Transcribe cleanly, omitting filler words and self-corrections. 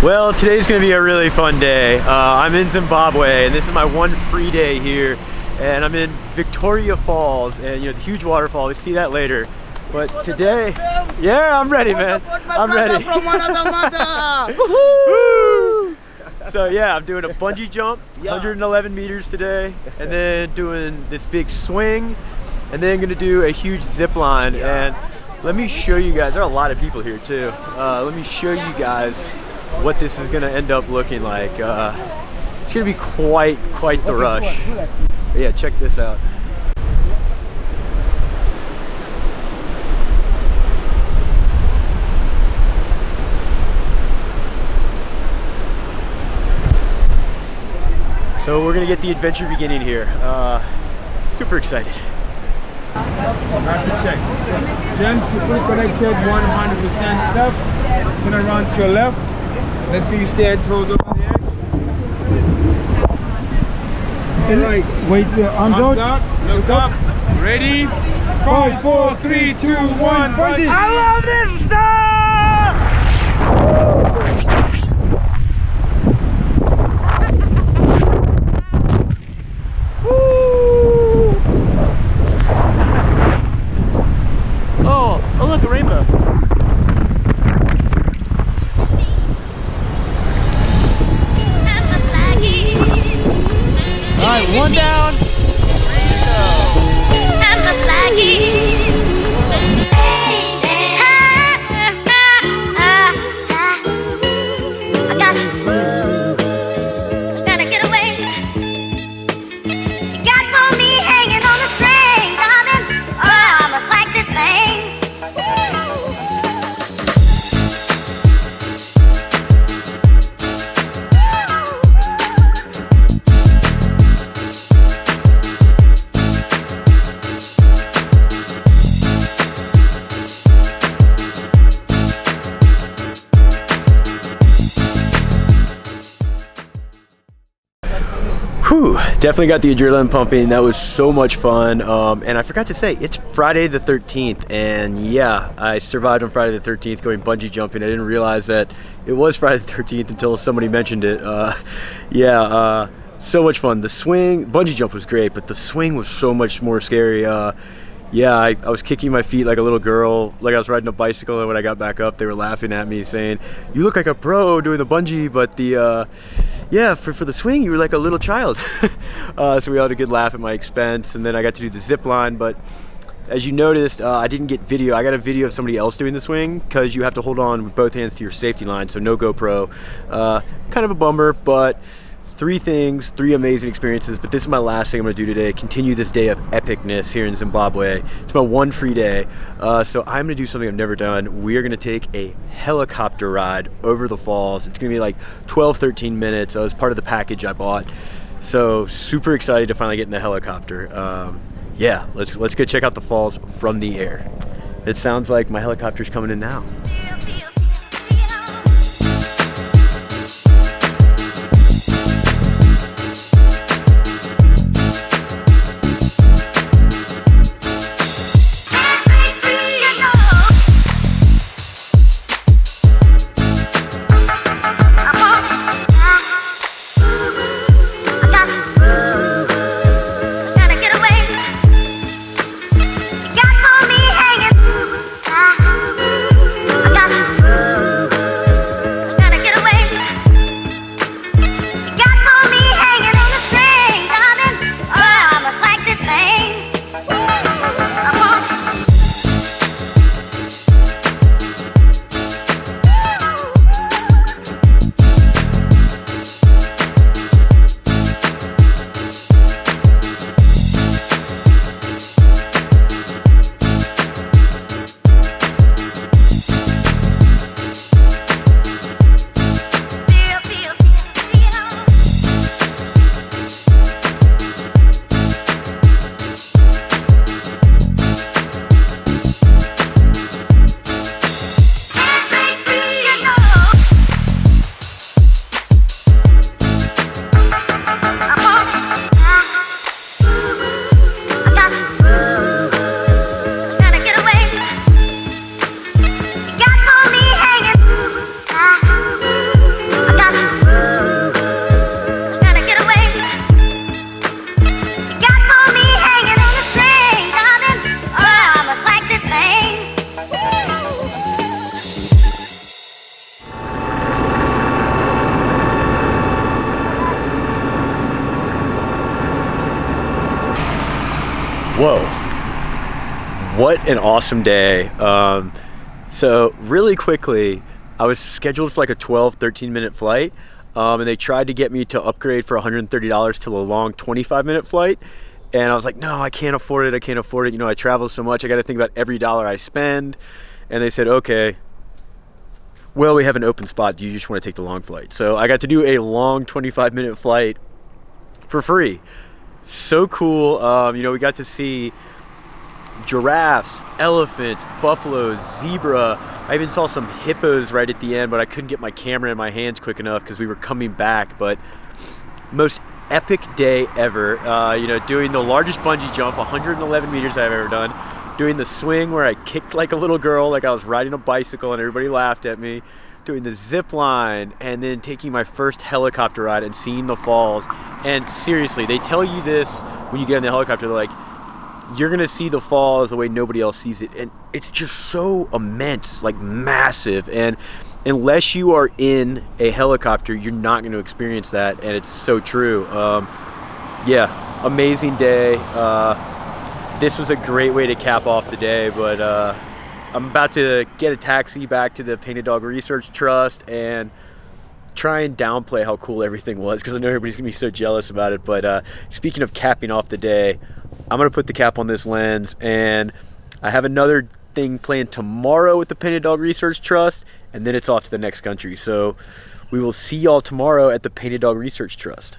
Well, today's gonna be a really fun day. I'm in Zimbabwe, and this is my one free day here. And I'm in Victoria Falls, and you know, the huge waterfall. We see that later. But today, yeah, I'm ready, man. I'm ready. So yeah, I'm doing a bungee jump, 111 meters today, and then doing this big swing, and then gonna do a huge zip line. And let me show you guys, there are a lot of people here too. Let me show you guys what this is gonna end up looking like. It's gonna be quite the rush. But yeah, check this out. So we're gonna get the adventure beginning here. Super excited. That's a check. Gents, you fully connected 100% left. Gonna run to your left. Let's get you stand toes over the edge. Right. Wait, arms out. Look up. Ready? 5, 4, 3, 2, 1. Bungee. I love this stuff! Woo! Oh, look, a rainbow. All right, one down. Whew, definitely got the adrenaline pumping. That was so much fun. And I forgot to say, it's Friday the 13th. And yeah, I survived on Friday the 13th going bungee jumping. I didn't realize that it was Friday the 13th until somebody mentioned it. So much fun. The swing, bungee jump was great, but the swing was so much more scary. Yeah, I was kicking my feet like a little girl, like I was riding a bicycle, and when I got back up, they were laughing at me saying, "You look like a pro doing the bungee, but the, yeah, for the swing, you were like a little child." So we all had a good laugh at my expense, and then I got to do the zip line, but as you noticed, I didn't get video. I got a video of somebody else doing the swing, because you have to hold on with both hands to your safety line, so no GoPro. Kind of a bummer, but three amazing experiences. But this is my last thing I'm gonna do today. Continue this day of epicness here in Zimbabwe. It's my one free day. So I'm gonna do something I've never done. We are gonna take a helicopter ride over the falls. It's gonna be like 12-13 minutes. As part of the package I bought. So super excited to finally get in a helicopter. Yeah, let's go check out the falls from the air. It sounds like my helicopter's coming in now. Whoa, what an awesome day. So really quickly, I was scheduled for like a 12-13 minute flight, and they tried to get me to upgrade for $130 to a long 25-minute flight. And I was like, no, I can't afford it. I can't afford it. You know, I travel so much. I got to think about every dollar I spend. And they said, okay, well, we have an open spot. Do you just want to take the long flight? So I got to do a long 25-minute flight for free. So cool. You know, we got to see giraffes, elephants, buffaloes, zebra. I even saw some hippos right at the end, but I couldn't get my camera in my hands quick enough because we were coming back. But most epic day ever. You know, doing the largest bungee jump, 111 meters I've ever done. Doing the swing where I kicked like a little girl, like I was riding a bicycle and everybody laughed at me. Doing the zip line, and then taking my first helicopter ride and seeing the falls. And seriously, they tell you this when you get in the helicopter. They're like, you're gonna see the falls the way nobody else sees it, and it's just so immense, like massive. And unless you are in a helicopter, you're not going to experience that. And it's so true. Yeah, amazing day. This was a great way to cap off the day, but I'm about to get a taxi back to the Painted Dog Research Trust and try and downplay how cool everything was, because I know everybody's gonna be so jealous about it. But speaking of capping off the day, I'm gonna put the cap on this lens, and I have another thing planned tomorrow with the Painted Dog Research Trust, and then it's off to the next country. So we will see y'all tomorrow at the Painted Dog Research Trust.